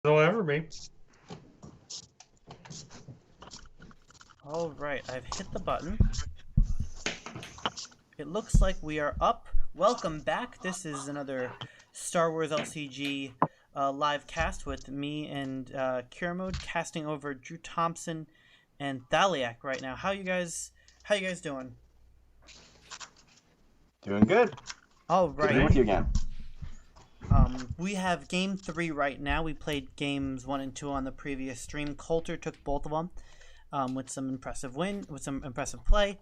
It'll ever be. All right, I've hit the button. It looks like we are up. Welcome back. This is another Star Wars LCG live cast with me and Cure Mode casting over Drew Thompson and Thaliak right now. How you guys doing? Doing good. All Good to be right. with you again. We have game 3 right now. We played games 1 and 2 on the previous stream. Coulter took both of them with some impressive play.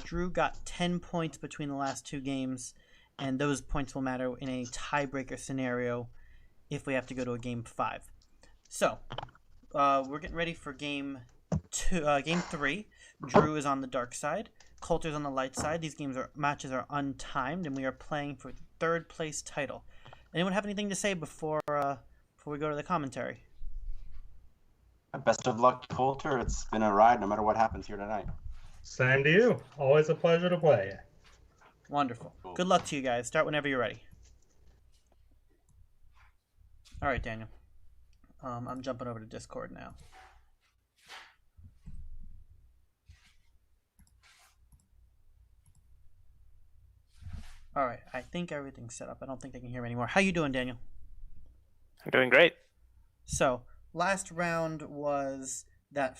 Drew got 10 points between the last 2 games, and those points will matter in a tiebreaker scenario if we have to go to a game 5. So, we're getting ready for game 3. Drew is on the dark side. Coulter's on the light side. These matches are untimed, and we are playing for the 3rd place title. Anyone have anything to say before we go to the commentary? Best of luck, Coulter. It's been a ride no matter what happens here tonight. Same to you. Always a pleasure to play. Wonderful. Cool. Good luck to you guys. Start whenever you're ready. All right, Daniel. I'm jumping over to Discord now. All right, I think everything's set up. I don't think they can hear me anymore. How you doing, Daniel? I'm doing great. So, last round was that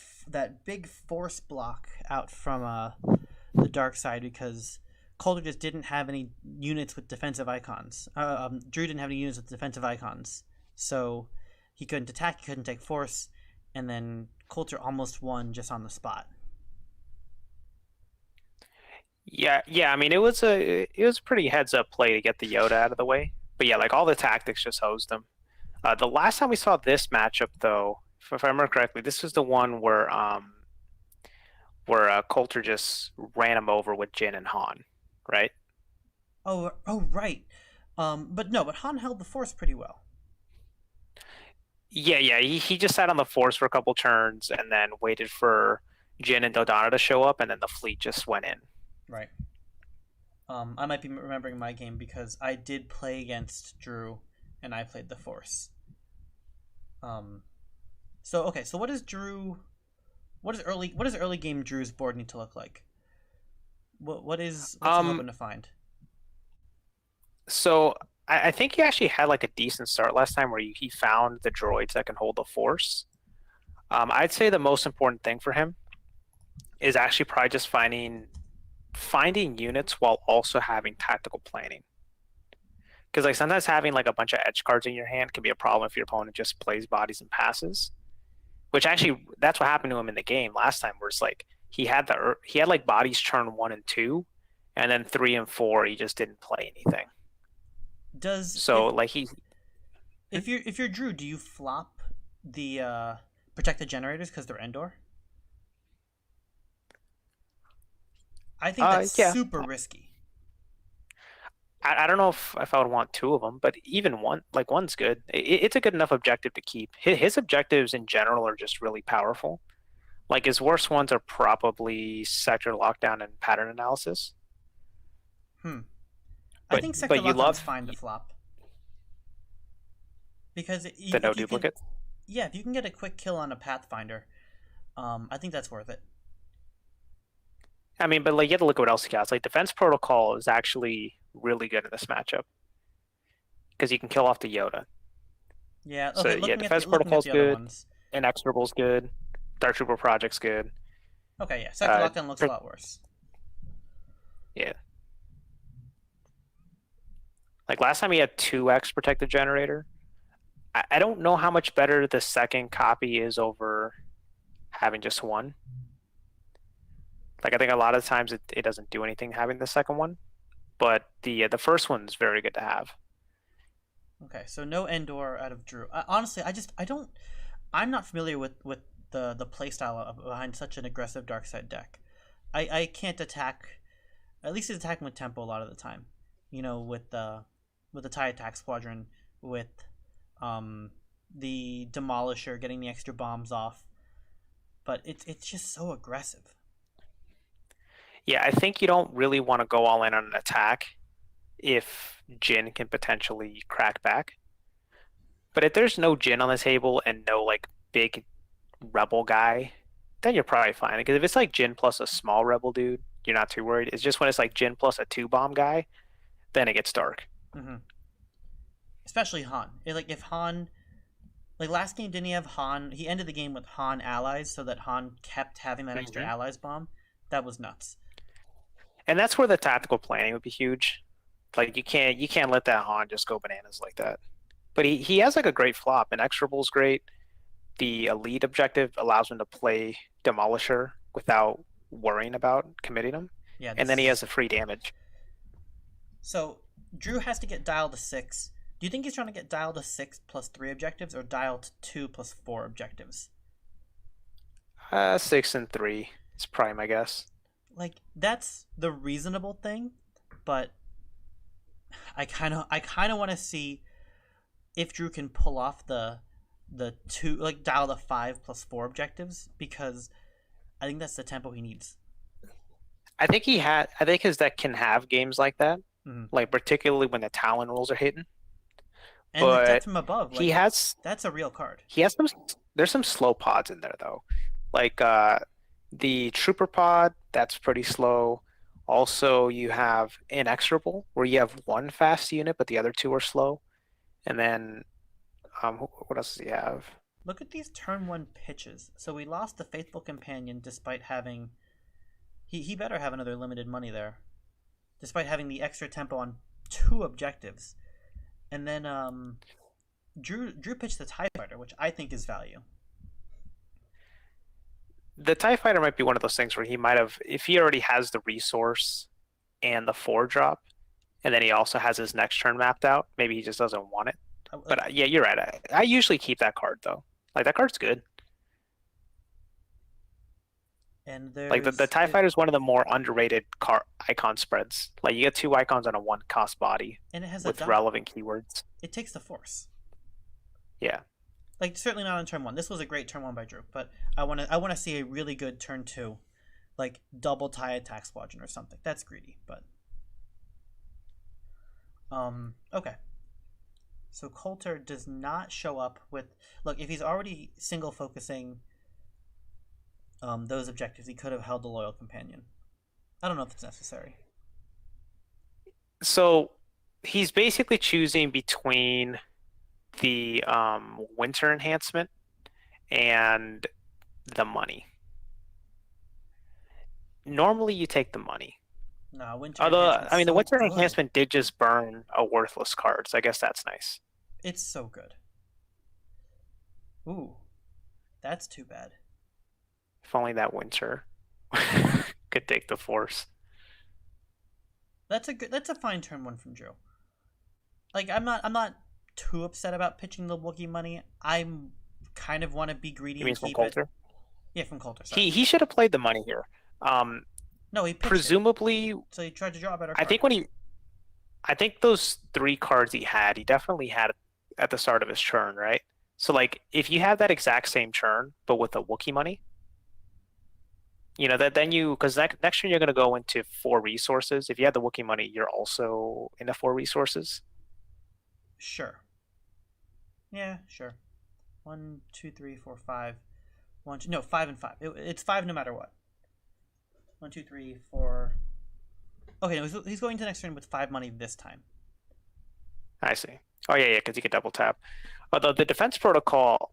big force block out from the dark side because Coulter just didn't have any units with defensive icons. Drew didn't have any units with defensive icons, so he couldn't attack, he couldn't take force, and then Coulter almost won just on the spot. Yeah. I mean, it was a pretty heads up play to get the Yoda out of the way. But yeah, like all the tactics just hosed him. The last time we saw this matchup, though, if I remember correctly, this was the one where Coulter just ran him over with Jin and Han, right? Oh, right. But Han held the force pretty well. Yeah. He just sat on the Force for a couple turns and then waited for Jin and Dodonna to show up, and then the fleet just went in. Right. I might be remembering my game because I did play against Drew, and I played the Force. So what does early game Drew's board need to look like? What's he hoping to find? So I think he actually had like a decent start last time where he found the droids that can hold the Force. I'd say the most important thing for him is actually probably just finding units while also having tactical planning. Because like sometimes having like a bunch of edge cards in your hand can be a problem if your opponent just plays bodies and passes. Which actually, that's what happened to him in the game last time, where it's like he had like bodies turn 1 and 2, and then 3 and 4 he just didn't play anything. If you're Drew, do you flop the protect the generators because they're Endor? I think that's super risky. I don't know if I would want 2 of them, but even one's good. It's a good enough objective to keep. His objectives in general are just really powerful. Like his worst ones are probably sector lockdown and pattern analysis. I think sector lockdown's fine to flop. Because the no duplicate? If you can get a quick kill on a Pathfinder, I think that's worth it. I mean, but like you have to look at what else he has. Like Defense Protocol is actually really good in this matchup because you can kill off the Yoda. Yeah. Okay, so yeah, Defense Protocol's good. Inexorable's good. Dark Trooper Project's good. Okay, yeah. Sector lockdown looks a lot worse. Yeah. Like last time he had 2x protected generator. I don't know how much better the second copy is over having just 1. Like I think a lot of times it doesn't do anything having the second one, but the first one's very good to have. Okay, so no Endor out of Drew. Honestly, I'm not familiar with the playstyle behind such an aggressive dark side deck. I can't attack. At least it's attacking with tempo a lot of the time. You know, with the TIE attack squadron, with the Demolisher getting the extra bombs off, but it's just so aggressive. Yeah, I think you don't really want to go all in on an attack if Jin can potentially crack back. But if there's no Jin on the table and no like big rebel guy, then you're probably fine. Because if it's like Jin plus a small rebel dude, you're not too worried. It's just when it's like Jin plus a 2-bomb guy, then it gets dark. Mm-hmm. Especially Han. If Han, like last game, didn't he have Han? He ended the game with Han allies, so that Han kept having that extra allies bomb. That was nuts. And that's where the tactical planning would be huge. Like you can't let that Han just go bananas like that. But he has like a great flop. Inexorable's great. The elite objective allows him to play Demolisher without worrying about committing him. Yeah, and then he has the free damage. So Drew has to get dialed to 6. Do you think he's trying to get dialed to 6 plus 3 objectives, or dialed to 2 plus 4 objectives? 6 and 3 is probably my guess. Like that's the reasonable thing, but I kind of want to see if Drew can pull off the 2, like dial the 5 plus 4 objectives, because I think that's the tempo he needs. I think his deck can have games like that, like particularly when the Talon rolls are hitting. And the deck from above, like, that's a real card. He has there's some slow pods in there though, like the Trooper pod, that's pretty slow. Also, you have Inexorable, where you have one fast unit, but the other 2 are slow. And then, what else does he have? Look at these turn 1 pitches. So we lost the Faithful Companion despite having... He better have another limited money there. Despite having the extra tempo on 2 objectives. And then Drew pitched the TIE Fighter, which I think is value. The TIE Fighter might be one of those things where he might have, if he already has the resource and the 4-drop, and then he also has his next turn mapped out, maybe he just doesn't want it. But yeah, you're right. I usually keep that card though. Like that card's good. And like the TIE Fighter is one of the more underrated icon spreads. Like you get 2 icons on a 1-cost body, and it has with relevant keywords. It takes the Force. Yeah. Like certainly not on turn 1. This was a great turn 1 by Drew, but I want to see a really good turn 2, like double TIE Attack Squadron or something. That's greedy, but okay. So Coulter does not show up with... Look, if he's already single focusing those objectives, he could have held the Loyal Companion. I don't know if it's necessary. So he's basically choosing between the winter enhancement and the money. Normally you take the money. No, winter. Although I mean the winter good. enhancement did just burn a worthless card, so I guess that's nice. It's so good. Ooh, that's too bad. If only that winter could take the Force. That's a fine turn 1 from Drew. Like I'm not too upset about pitching the Wookiee money. I kind of want to be greedy. You mean and from keep Coulter? it. Yeah, from Coulter. Sorry. He should have played the money here. No, he pitched presumably. So he tried to draw a better card. I think those 3 cards he definitely had at the start of his turn, right? So like if you have that exact same turn but with the Wookiee money, you know that then because next turn you're going to go into 4 resources. If you have the Wookiee money, you're also into 4 resources. Sure. Yeah, sure. 1, 2, 3, 4, 5. 1, 2, no, 5 and 5. It's 5 no matter what. 1, 2, 3, 4. Okay, no, he's going to the next turn with 5 money this time. I see. Oh yeah, because you can double tap. Although the defense protocol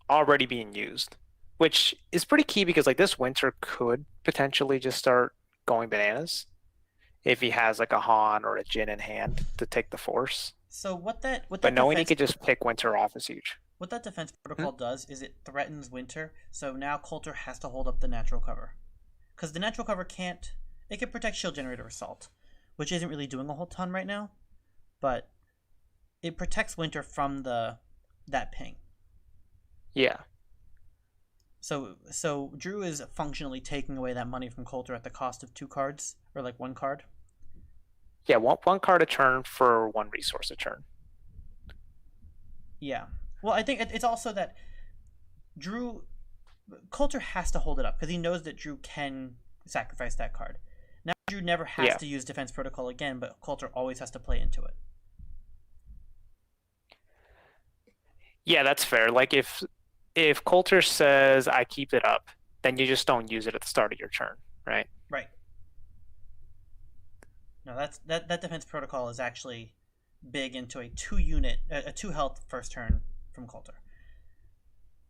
already being used, which is pretty key because like this winter could potentially just start going bananas if he has like a Han or a Jin in hand to take the Force. So but knowing he could just pick winter off is huge. What that defense protocol does is it threatens winter, so now Coulter has to hold up the natural cover. Because the natural cover can't... It can protect Shield Generator Assault, which isn't really doing a whole ton right now, but it protects winter from that ping. Yeah. So Drew is functionally taking away that money from Coulter at the cost of 2 cards, or like 1 card. Yeah, one card a turn for 1 resource a turn. Yeah. Well, I think it's also that Coulter has to hold it up because he knows that Drew can sacrifice that card. Now Drew never has to use defense protocol again, but Coulter always has to play into it. Yeah, that's fair. Like if Coulter says I keep it up, then you just don't use it at the start of your turn, right? Right. No, that defense protocol is actually big into a 2 health first turn from Coulter.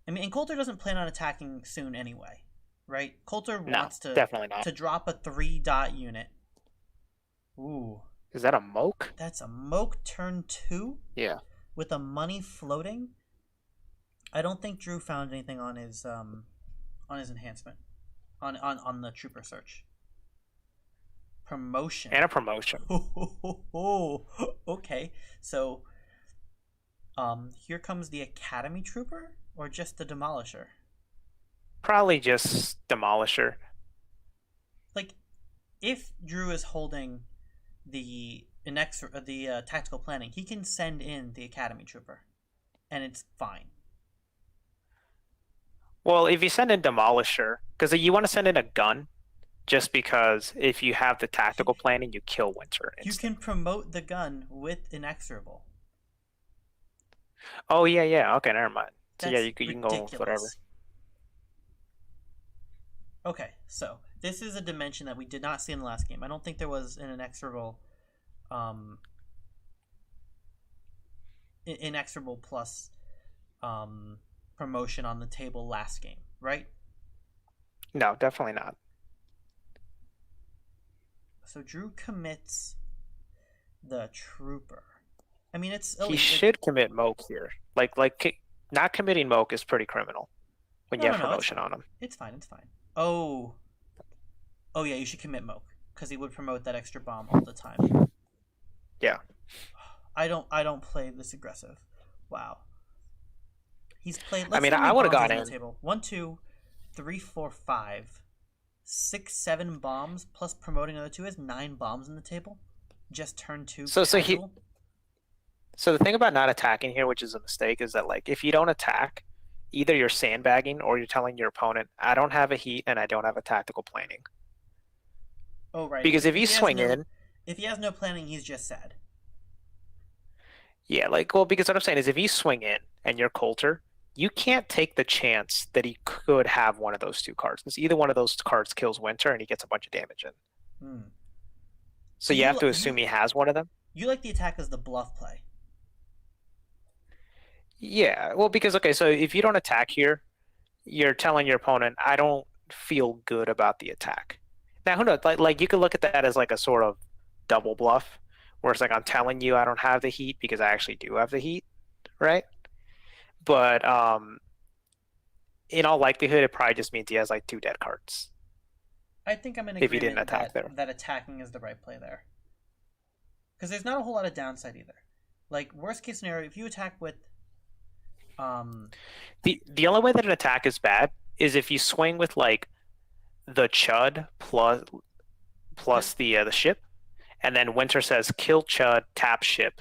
I mean, and Coulter doesn't plan on attacking soon anyway, right? Coulter wants definitely not. to drop a 3-dot unit. Ooh. Is that a Moke? That's a Moke turn 2? Yeah. With a money floating? I don't think Drew found anything on his enhancement. On the trooper search. Promotion. And a promotion. Okay. So here comes the Academy Trooper or just the Demolisher? Probably just Demolisher. Like, if Drew is holding the tactical planning, he can send in the Academy Trooper, and it's fine. Well, if you send in Demolisher, because you want to send in a gun, just because if you have the tactical planning, you kill Winter instantly. You can promote the gun with Inexorable. Oh, yeah. Okay, never mind. So That's yeah, you can go with whatever. Okay, so this is a dimension that we did not see in the last game. I don't think there was an inexorable plus promotion on the table last game, right? No, definitely not. So Drew commits the Trooper. I mean, He should commit Moke here. Like not committing Moke is pretty criminal when you have promotion on him. It's fine. Oh yeah, you should commit Moke because he would promote that extra bomb all the time. Yeah. I don't play this aggressive. Wow. He's played. I mean, I would have gone in. Table. 1, 2, 3, 4, 5, 6, 7 bombs plus promoting another 2 is 9 bombs on the table. Just turn 2. So the thing about not attacking here, which is a mistake, is that like if you don't attack, either you're sandbagging or you're telling your opponent, I don't have a heat and I don't have a tactical planning. Oh right. Because if you swing in, if he has no planning, he's just sad. Yeah, because what I'm saying is if you swing in and you're Coulter, you can't take the chance that he could have one of those 2 cards. Because either one of those cards kills Winter and he gets a bunch of damage in. So you have to assume he has one of them. You like the attack as the bluff play. Yeah, well, because, okay, so if you don't attack here, you're telling your opponent, I don't feel good about the attack. Now, who knows? Like you could look at that as like a sort of double bluff, where it's like, I'm telling you I don't have the heat because I actually do have the heat, right? But in all likelihood, it probably just means he has like 2 dead cards. I think I'm in agreement if he didn't attack that attacking is the right play there. Because there's not a whole lot of downside either. Like, worst case scenario, if you attack with the only way that an attack is bad is if you swing with like the Chud plus the ship, and then Winter says kill Chud, tap ship,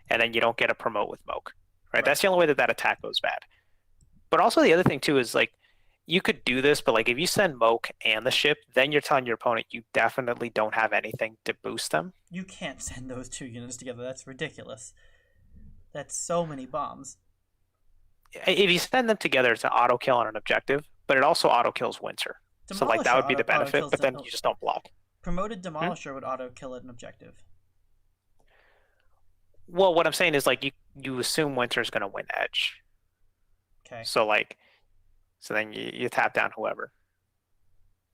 and then you don't get a promote with Moke. Right? That's the only way that attack goes bad. But also the other thing too is like you could do this, but like if you send Moke and the ship, then you're telling your opponent you definitely don't have anything to boost them. You can't send those 2 units together. That's ridiculous. That's so many bombs. If you send them together, it's an auto kill on an objective, but it also auto kills Winter. So like that would be the benefit, but then you just don't block. Promoted Demolisher would auto kill at an objective. Well, what I'm saying is like you assume Winter's going to win edge. Okay. So like, so then you tap down whoever.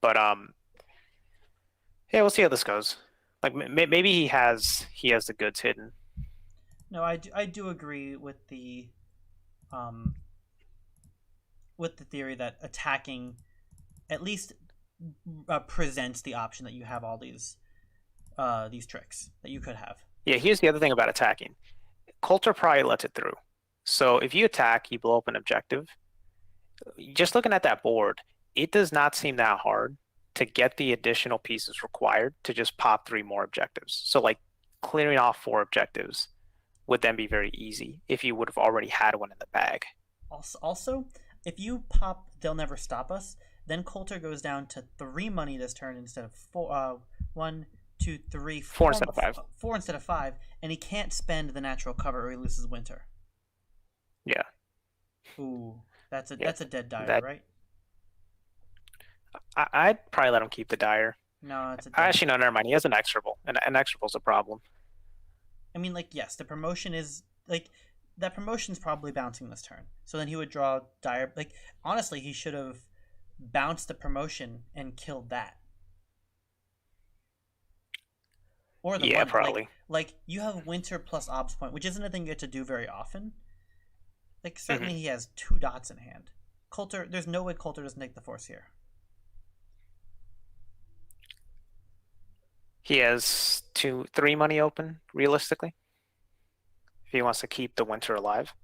But yeah, we'll see how this goes. Like maybe he has the goods hidden. No, I do agree with the theory that attacking at least presents the option that you have all these tricks that you could have. Yeah, here's the other thing about attacking. Coulter probably lets it through. So if you attack, you blow up an objective. Just looking at that board, it does not seem that hard to get the additional pieces required to just pop 3 more objectives. So like clearing off 4 objectives would then be very easy if you would have already had one in the bag. Also, if you pop They'll Never Stop Us, then Coulter goes down to 3 money this turn instead of 4. 1, 2, 3, 4. 4 instead of 5. 4 instead of 5, and he can't spend the natural cover or he loses Winter. Yeah. Ooh, that's a Yeah, dead dire, that right? I'd probably let him keep the dire. No, it's a dead. Actually, no, never mind. He has an exorable. An exorable's a problem. I mean, like, yes, the promotion is like that promotion's probably bouncing this turn. So then he would draw dire. Like, honestly, he should have bounced the promotion and killed that, or the Yeah, money. probably. Like you have winter plus obs point, which isn't a thing you get to do very often. Like certainly he has 2 dots in hand. Coulter, there's no way Coulter doesn't take the force here. He has 3 money open, realistically. If he wants to keep the winter alive.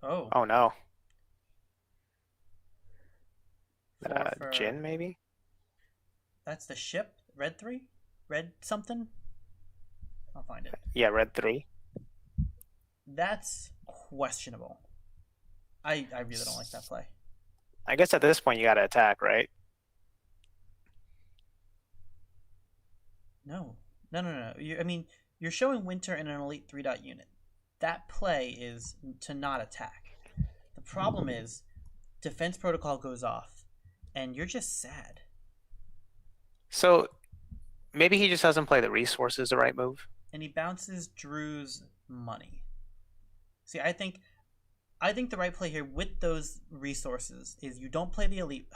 Oh. Oh no. For... Jin, maybe? That's the ship? Red 3? Red something? I'll find it. Yeah, red 3. That's questionable. I really don't like that play. I guess at this point you gotta attack, right? No. I mean, you're showing Winter in an elite 3-dot unit. That play is to not attack. The problem is, defense protocol goes off, and you're just sad. So maybe he just doesn't play the resources the right move. And he bounces Drew's money. See, I think the right play here with those resources is you don't play the elite.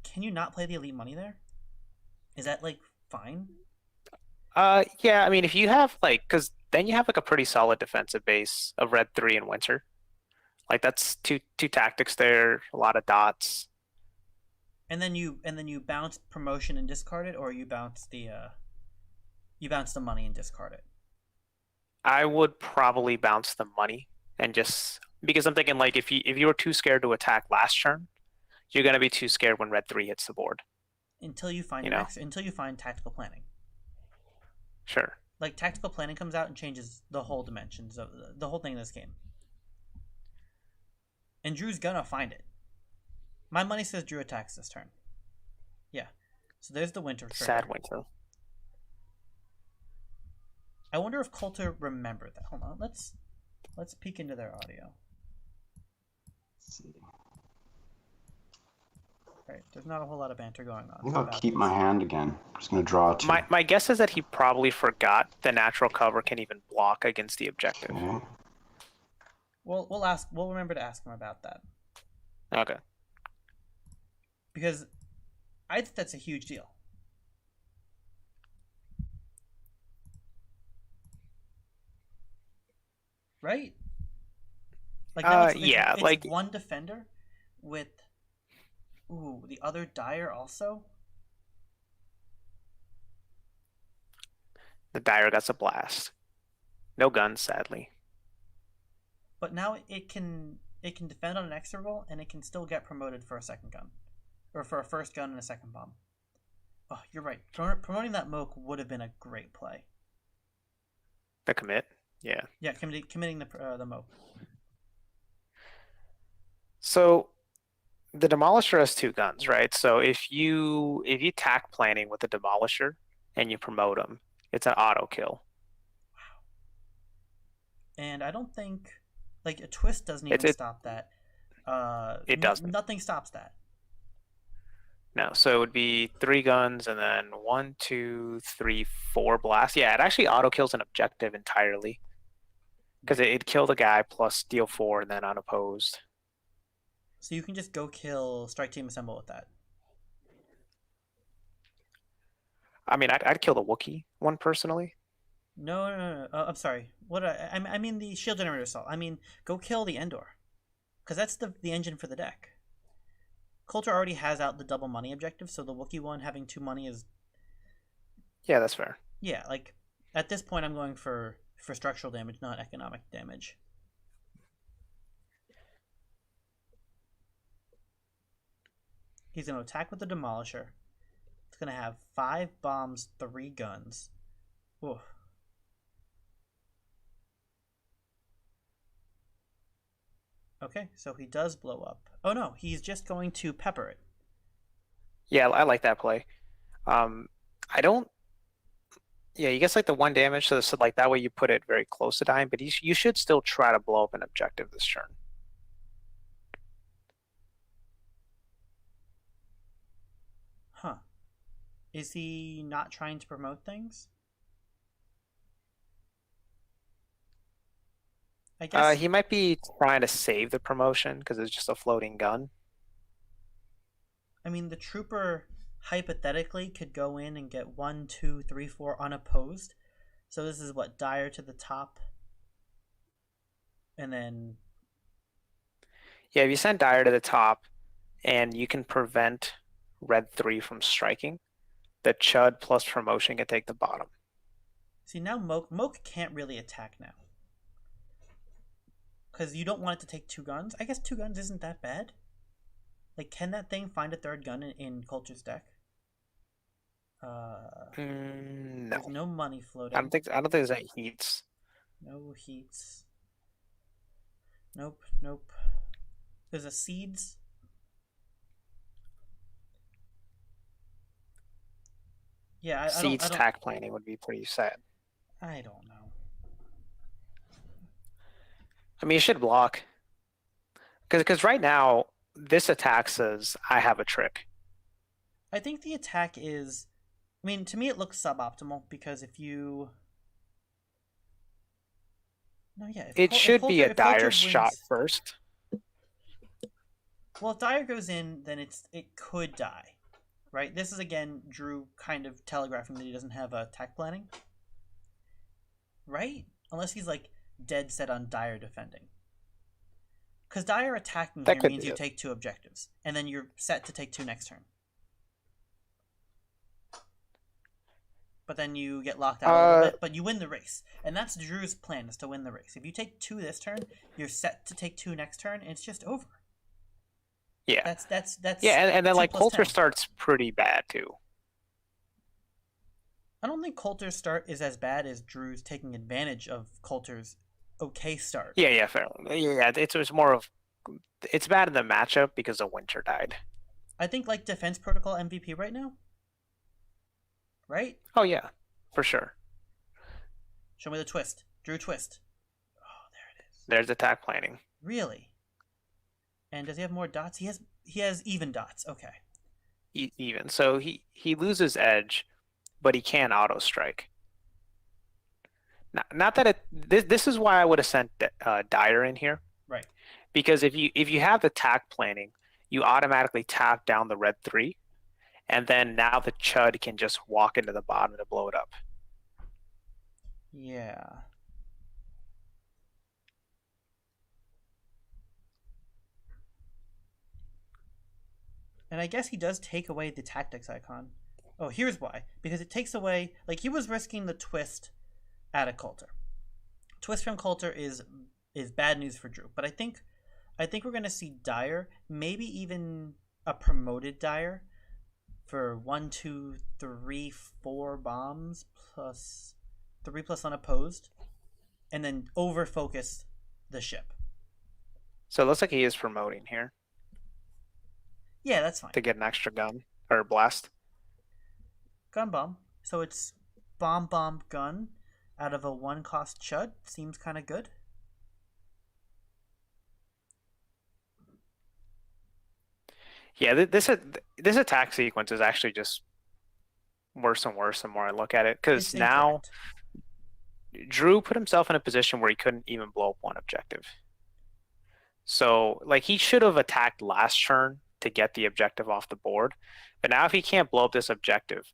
Can you not play the elite money there? Is that like fine? Yeah, I mean, if you have like, because then you have like a pretty solid defensive base of red 3 and winter. Like that's two tactics there, a lot of dots. And then you bounce promotion and discard it, or you bounce the money and discard it. I would probably bounce the money and just because I'm thinking like if you were too scared to attack last turn, you're gonna be too scared when red 3 hits the board. Until you find until you find tactical planning. Sure. Like tactical planning comes out and changes the whole dimensions of the whole thing in this game. And Drew's gonna find it. My money says Drew attacks this turn. Yeah. So there's the winter trigger. Sad winter. I wonder if Coulter remembered that. Hold on. Let's peek into their audio. Let's see. Right. There's not a whole lot of banter going on. I think I'll keep my hand again. I'm just going to draw 2. My guess is that he probably forgot the natural cover can even block against the objective. Okay. We'll remember to ask him about that. Okay. Because I think that's a huge deal. Right? Like yeah, it's like one defender with the other dire also. the dire gets a blast. No guns, sadly. But now it can defend on an exorable and it can still get promoted for a second gun. Or for a first gun and a second bomb. Oh, you're right. Promoting that Moke would have been a great play. The commit? Yeah. Yeah, committing the Moke. So the Demolisher has 2 guns, right? So if you tack planning with the Demolisher and you promote him, it's an auto kill. Wow. And I don't think like a twist doesn't even stop that. It doesn't. Nothing stops that. No, so it would be 3 guns and then 1, 2, 3, 4 blasts. Yeah, it actually auto kills an objective entirely. Because it'd kill the guy plus deal 4 and then unopposed. So you can just go kill Strike Team Assemble with that. I mean, I'd kill the Wookiee one personally. No. I'm sorry. I mean the Shield Generator Assault. I mean, go kill the Endor. Because that's the engine for the deck. Coulter already has out the double money objective, so the Wookiee one having 2 money is... Yeah, that's fair. Yeah, like, at this point I'm going for structural damage, not economic damage. He's going to attack with the Demolisher. It's going to have 5 bombs, 3 guns. Oof. Okay, so he does blow up. Oh no, he's just going to pepper it. Yeah, I like that play. I don't Yeah, you guess like the 1 damage, so like that way you put it very close to dying, but you should still try to blow up an objective this turn. Huh. Is he not trying to promote things? I guess He might be trying to save the promotion because it's just a floating gun. I mean the trooper hypothetically could go in and get 1, 2, 3, 4 unopposed. So this is what, Dire to the top. And then Yeah, if you send Dire to the top and you can prevent red 3 from striking, the Chud plus promotion can take the bottom. see now Moke can't really attack now. Because you don't want it to take 2 guns. I guess 2 guns isn't that bad. Like, can that thing find a 3rd gun in Coulter's deck? No. There's no money floating. I don't think there's any heats. No heats. Nope. There's a seeds. Yeah, Seeds tack planning would be pretty sad. I don't know. I mean, you should block. Because right now, this attack says, I have a trick. I think the attack is... I mean, to me it looks suboptimal, because if you... No, yeah. It should be a Dire shot first. Well, if Dire goes in, then it could die. Right? This is, again, Drew kind of telegraphing that he doesn't have attack planning. Right? Unless he's, like, dead set on Dire defending. Because Dire attacking here means you take 2 objectives. And then you're set to take 2 next turn. But then you get locked out a little bit, but you win the race. And that's Drew's plan, is to win the race. If you take 2 this turn, you're set to take 2 next turn, and it's just over. Yeah. That's yeah, and then like Coulter 10. starts pretty bad too. I don't think Coulter's start is as bad as Drew's taking advantage of Coulter's okay start. Yeah, fair. Yeah, it's more of it's bad in the matchup because the Winter died. I think like Defense Protocol MVP right now. Right? Oh yeah, for sure. Show me the twist. Drew twist. Oh, there it is. There's attack planning. Really? And does he have more dots? He has even dots. Okay. Even. So he loses edge, but he can auto strike. Not that this is why I would have sent Dire in here. Right. Because if you have the attack planning, you automatically tap down the red 3, and then now the Chud can just walk into the bottom to blow it up. Yeah. And I guess he does take away the tactics icon. Oh, here's why. Because it takes away... Like, he was risking the twist at a Coulter. Twist from Coulter is bad news for Drew. But I think we're going to see Dire, maybe even a promoted Dire, for 1, 2, 3, 4 bombs plus 3 plus unopposed, and then over-focus the ship. So it looks like he is promoting here. Yeah, that's fine. To get an extra gun or blast. Gun bomb. So it's bomb gun out of a 1-cost Chud. Seems kind of good. Yeah, this attack sequence is actually just worse and worse the more I look at it. Because now Drew put himself in a position where he couldn't even blow up one objective. So, like, he should have attacked last turn to get the objective off the board. But now if he can't blow up this objective,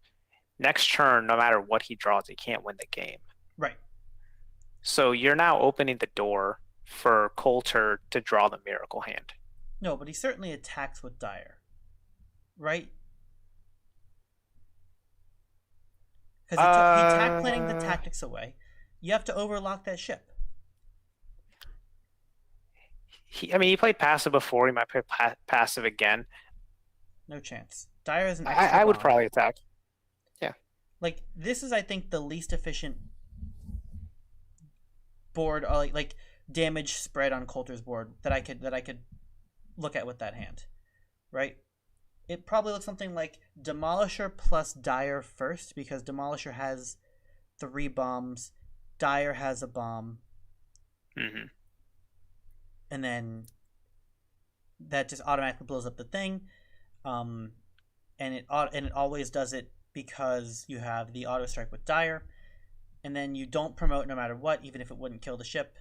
next turn, no matter what he draws, he can't win the game. Right. So you're now opening the door for Coulter to draw the miracle hand. No, but he certainly attacks with Dire. Right? Because he attack planning the tactics away. You have to overlock that ship. He played passive before. He might play passive again. No chance. Dire is an extra I would bomb. probably attack. Yeah. Like, this is, I think, the least efficient board, or like damage spread on Coulter's board that I could look at with that hand. Right? It probably looks something like Demolisher plus Dire first, because Demolisher has 3 bombs. Dyer has a bomb, Mm-hmm. and then that just automatically blows up the thing. And it always does it because you have the auto strike with Dyer, and then you don't promote no matter what, even if it wouldn't kill the ship.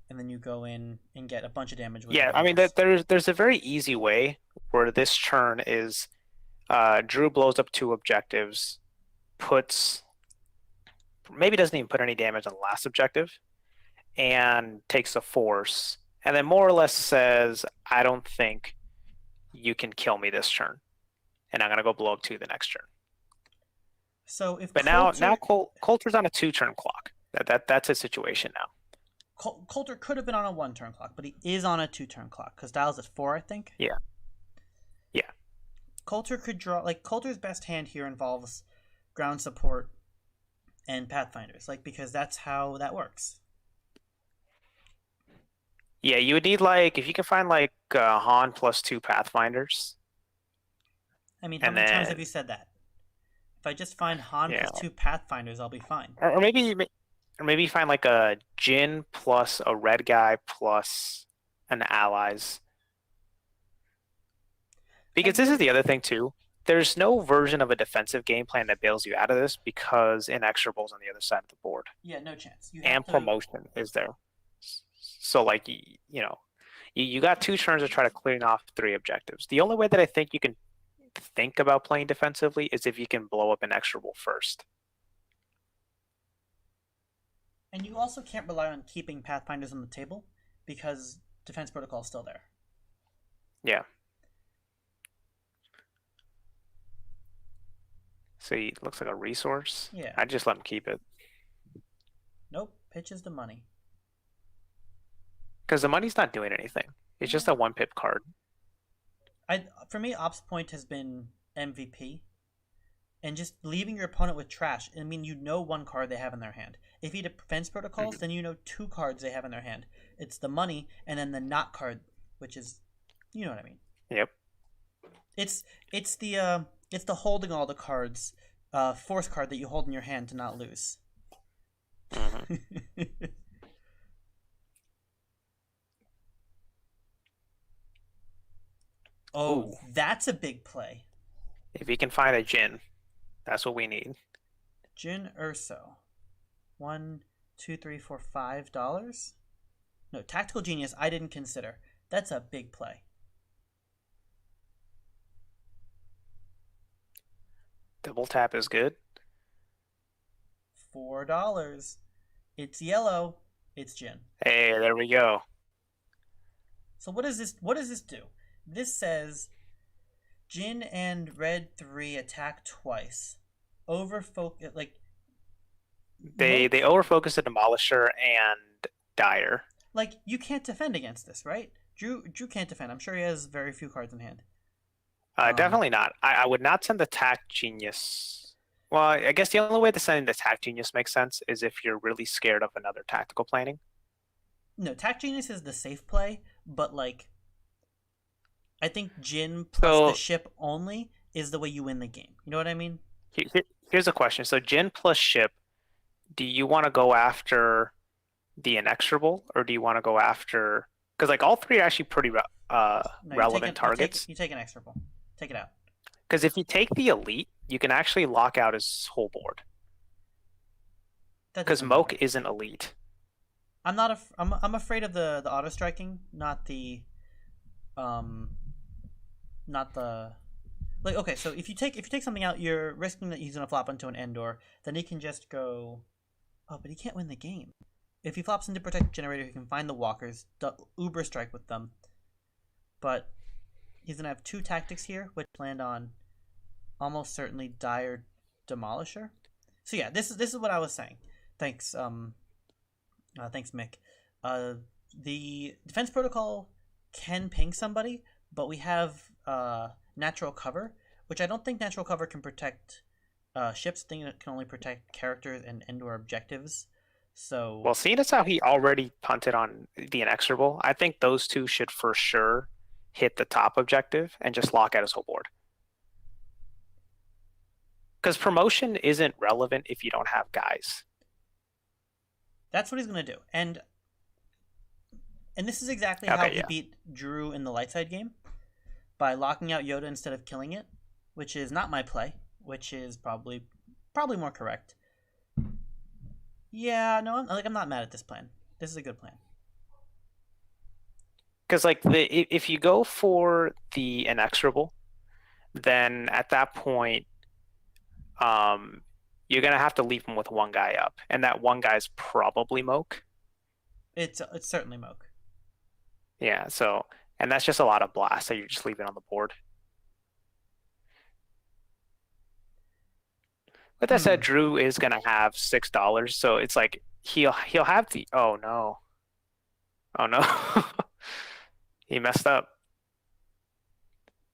And then you go in and get a bunch of damage with Yeah, I mean, there's a very easy way where this turn is Drew blows up 2 objectives, maybe doesn't even put any damage on the last objective, and takes a force, and then more or less says, I don't think you can kill me this turn, and I'm going to go blow up 2 the next turn. So if But now Coulter's on a 2-turn clock. That's his situation now. Coulter could have been on a 1-turn clock, but he is on a 2-turn clock because Dial's at 4, I think. Yeah. Coulter could draw, like, Coulter's best hand here involves ground support and Pathfinders, like, because that's how that works. Yeah, you would need, like, if you can find, like, Han plus 2 Pathfinders. I mean, how many times have you said that? If I just find Han plus 2 Pathfinders, I'll be fine. Or maybe find, like, a Jin plus a red guy plus an allies. Because this is the other thing, too. There's no version of a defensive game plan that bails you out of this because Inexorable's on the other side of the board. Yeah, no chance. And promotion is there. So, like, you got 2 turns to try to clean off 3 objectives. The only way that I think you can think about playing defensively is if you can blow up Inexorable first. And you also can't rely on keeping Pathfinders on the table because Defense Protocol is still there. Yeah. So he looks like a resource. Yeah. I'd just let him keep it. Nope. Pitches the money. Because the money's not doing anything. It's just a 1-pip card. For me, Ops Point has been MVP. And just leaving your opponent with trash. I mean, you know 1 card they have in their hand. If you defense protocols, then you know 2 cards they have in their hand. It's the money and then the not card, which is, you know what I mean. Yep. It's the holding all the cards, force card that you hold in your hand to not lose. Mm-hmm. Oh, that's a big play. If you can find a Jin, that's what we need. Jin Urso. $1, 2, 3, 4, $5? No, Tactical Genius I didn't consider. That's a big play. Double tap is good. $4. It's yellow. It's Jin. Hey, there we go. So what does this do? This says Jin and red 3 attack twice. Overfocus, like they overfocus the Demolisher and Dyer. Like, you can't defend against this, right? Drew can't defend. I'm sure he has very few cards in hand. Definitely not. I would not send the Tact Genius. Well, I guess the only way to send the Tact Genius makes sense is if you're really scared of another tactical planning. No, Tact Genius is the safe play, but, like, I think Jin plus the ship only is the way you win the game. You know what I mean? Here's a question. So Jin plus ship, do you want to go after the Inexorable, or do you want to go after... Because, like, all 3 are actually pretty relevant targets. You take an Inexorable. Take it out. Because if you take the Elite, you can actually lock out his whole board. Because Moke isn't Elite. I'm not. I'm afraid of the auto striking, not the. Like, okay, so if you take something out, you're risking that he's gonna flop into an Endor. Then he can just go. Oh, but he can't win the game. If he flops into Protect Generator, he can find the walkers, Uber Strike with them. But he's gonna have 2 tactics here, which land on almost certainly Dire Demolisher. So yeah, this is what I was saying. Thanks, thanks, Mick. The defense protocol can ping somebody, but we have natural cover, which I don't think natural cover can protect ships. I think it can only protect characters and Endor objectives. So, well, seeing as how he already punted on the Inexorable, I think those 2 should for sure hit the top objective and just lock out his whole board. Because promotion isn't relevant if you don't have guys. That's what he's going to do. And this is exactly how he yeah. beat Drew in the light side game, by locking out Yoda instead of killing it, which is not my play, which is probably more correct. Yeah, no, I'm not mad at this plan. This is a good plan. Because like if you go for the inexorable, then at that point, you're gonna have to leave him with one guy up, and that one guy's probably Moke. It's certainly Moke. Yeah. So, and that's just a lot of blasts that you're just leaving on the board. With that said, Drew is gonna have $6, so it's like he'll have the. Oh no. Oh no. He messed up.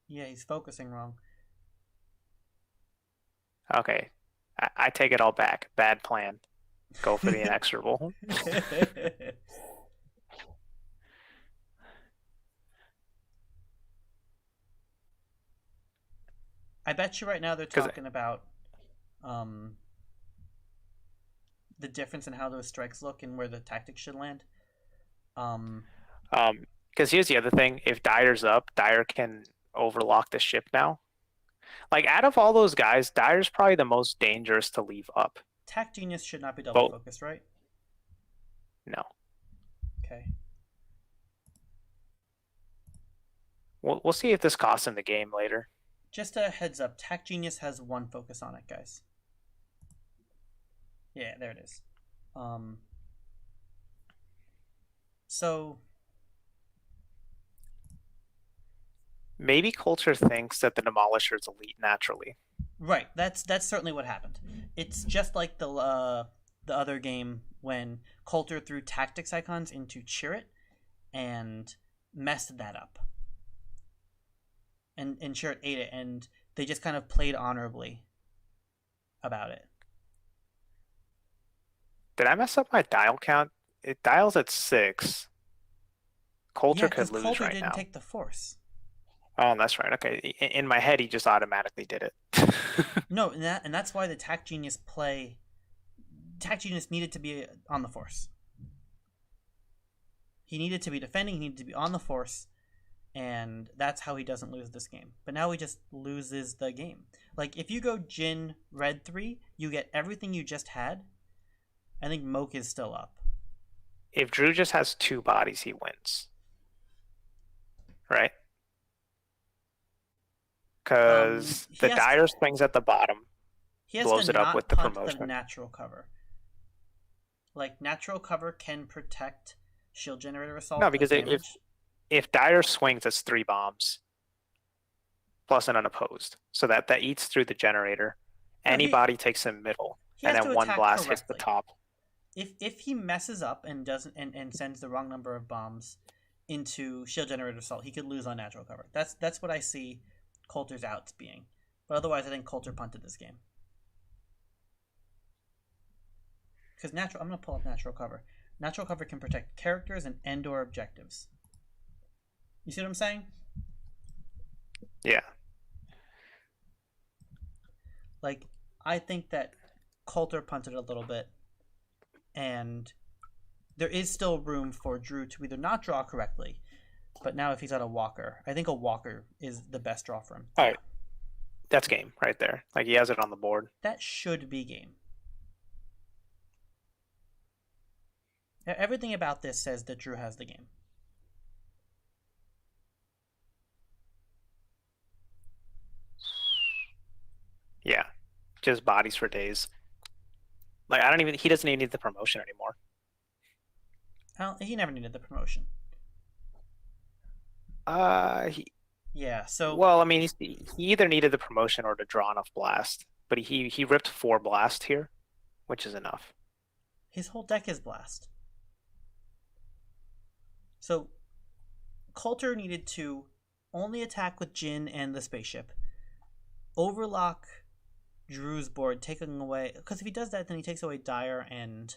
Yeah, he's focusing wrong. Okay. I take it all back. Bad plan. Go for the inexorable. I bet you right now they're talking about the difference in how those strikes look and where the tactics should land. Because here's the other thing: if Dyer's up, Dyer can overlock the ship now. Like out of all those guys, Dyer's probably the most dangerous to leave up. Tact Genius should not be double focused, right? No. Okay. We'll see if this costs him the game later. Just a heads up, Tact Genius has one focus on it, guys. Yeah, there it is. So maybe Coulter thinks that the Demolisher is elite naturally. Right, that's certainly what happened. It's just like the other game when Coulter threw tactics icons into Chirrut and messed that up. And Chirrut ate it, and they just kind of played honorably about it. Did I mess up my dial count? It dials at 6. Coulter could lose Coulter right didn't now. take the force. Oh, that's right. Okay, in my head, he just automatically did it. No, and that's why the Tact Genius play. Tact Genius needed to be on the force. He needed to be defending. He needed to be on the force, and that's how he doesn't lose this game. But now he just loses the game. Like if you go Jin Red 3, you get everything you just had. I think Moke is still up. If Drew just has 2 bodies, he wins. Right? Because the Dyer swings at the bottom, blows it up with the promotion. The natural cover. Like natural cover can protect shield generator assault. No, because if Dyer swings, it's 3 bombs plus an unopposed, so that eats through the generator. Anybody takes him middle, and then one blast hits the top. If he messes up and doesn't and sends the wrong number of bombs into shield generator assault, he could lose on natural cover. That's what I see Coulter's outs being. But otherwise, I think Coulter punted this game. Because I'm going to pull up natural cover. Natural cover can protect characters and or objectives. You see what I'm saying? Yeah. Like, I think that Coulter punted a little bit, and there is still room for Drew to either not draw correctly, but now if he's at a walker, I think a walker is the best draw for him. All right. That's game right there. Like, he has it on the board. That should be game. Everything about this says that Drew has the game. Yeah. Just bodies for days. Like, he doesn't even need the promotion anymore. Well, he never needed the promotion. Yeah, so... Well, I mean, he either needed the promotion or to draw enough blast. But he ripped 4 blast here, which is enough. His whole deck is blast. So, Coulter needed to only attack with Jin and the spaceship. Overlock Drew's board, taking away... Because if he does that, then he takes away Dyer and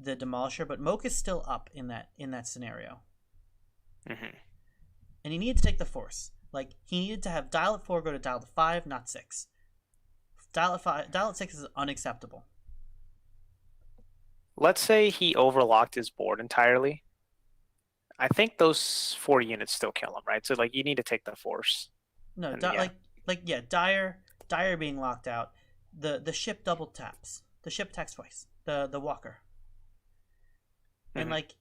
the Demolisher. But Moke is still up in that scenario. Mm-hmm. And he needed to take the force. Like, he needed to have dial at 4 go to dial to 5, not 6. Dial at 6 is unacceptable. Let's say he overlocked his board entirely. I think those 4 units still kill him, right? So like you need to take the force. No, And, yeah. Dire being locked out. The ship double taps. The ship attacks twice. The walker. And like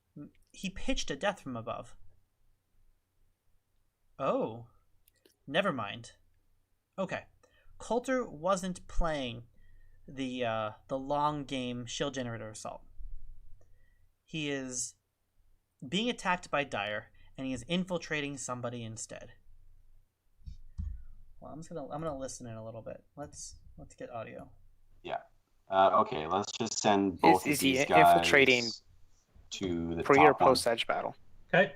he pitched a death from above. Oh, never mind. Okay, Coulter wasn't playing the long game shield generator assault. He is being attacked by Dire, and he is infiltrating somebody instead. Well, I'm gonna listen in a little bit. Let's get audio. Yeah. Okay. Let's just send both Is of he these guys infiltrating to the pre or top one. post edge battle? Okay.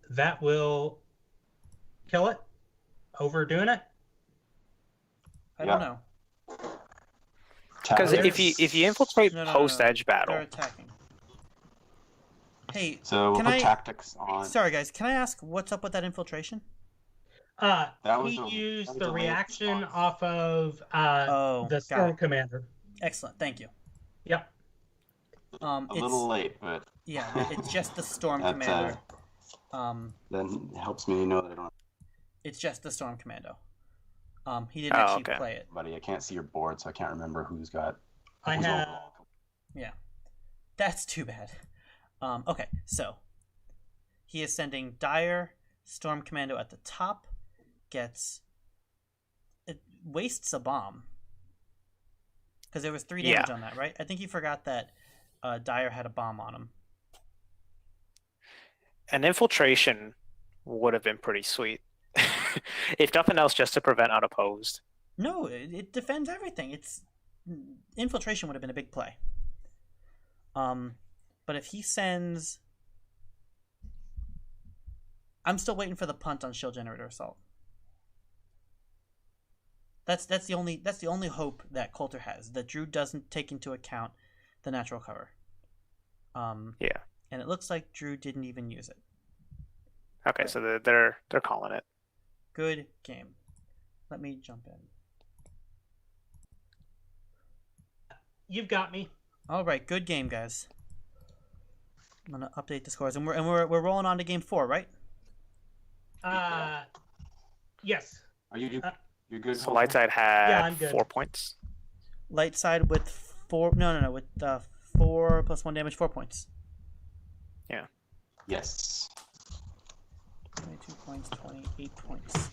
That will kill it. Overdoing it. I don't know. Because if you infiltrate No, post edge They're battle, attacking. Hey, So we'll can put I? tactics on. Sorry, guys. Can I ask what's up with that infiltration? That was He a- used that was the a late reaction response. off of Oh, the got Storm it. Commander. Excellent. Thank you. Yep. A little late, but Yeah, it's just the Storm That, Commander. then it helps me know that I don't. It's just the Storm Commando. He didn't Oh, actually okay. play it. Buddy, I can't see your board, so I can't remember who's got. I who's have. overall. Yeah, that's too bad. Okay, so he is sending Dire Storm Commando at the top. It wastes a bomb because there was 3 damage on that, right? I think he forgot that Dire had a bomb on him. an infiltration would have been pretty sweet. If nothing else, just to prevent unopposed. No, it defends everything. Infiltration would have been a big play. But if he sends, I'm still waiting for the punt on shield generator assault. That's the only hope that Coulter has, that Drew doesn't take into account the natural cover. Yeah. And it looks like Drew didn't even use it. Okay, so they're calling it. Good game. Let me jump in. You've got me. All right, good game, guys. I'm gonna update the scores, and we're rolling on to game 4, right? Yes. Are you? You're good. So Lightside had Yeah, I'm good. 4 points. Light side with 4. No, with 4 plus 1 damage, 4 points. Yes. 22 points, 28 points.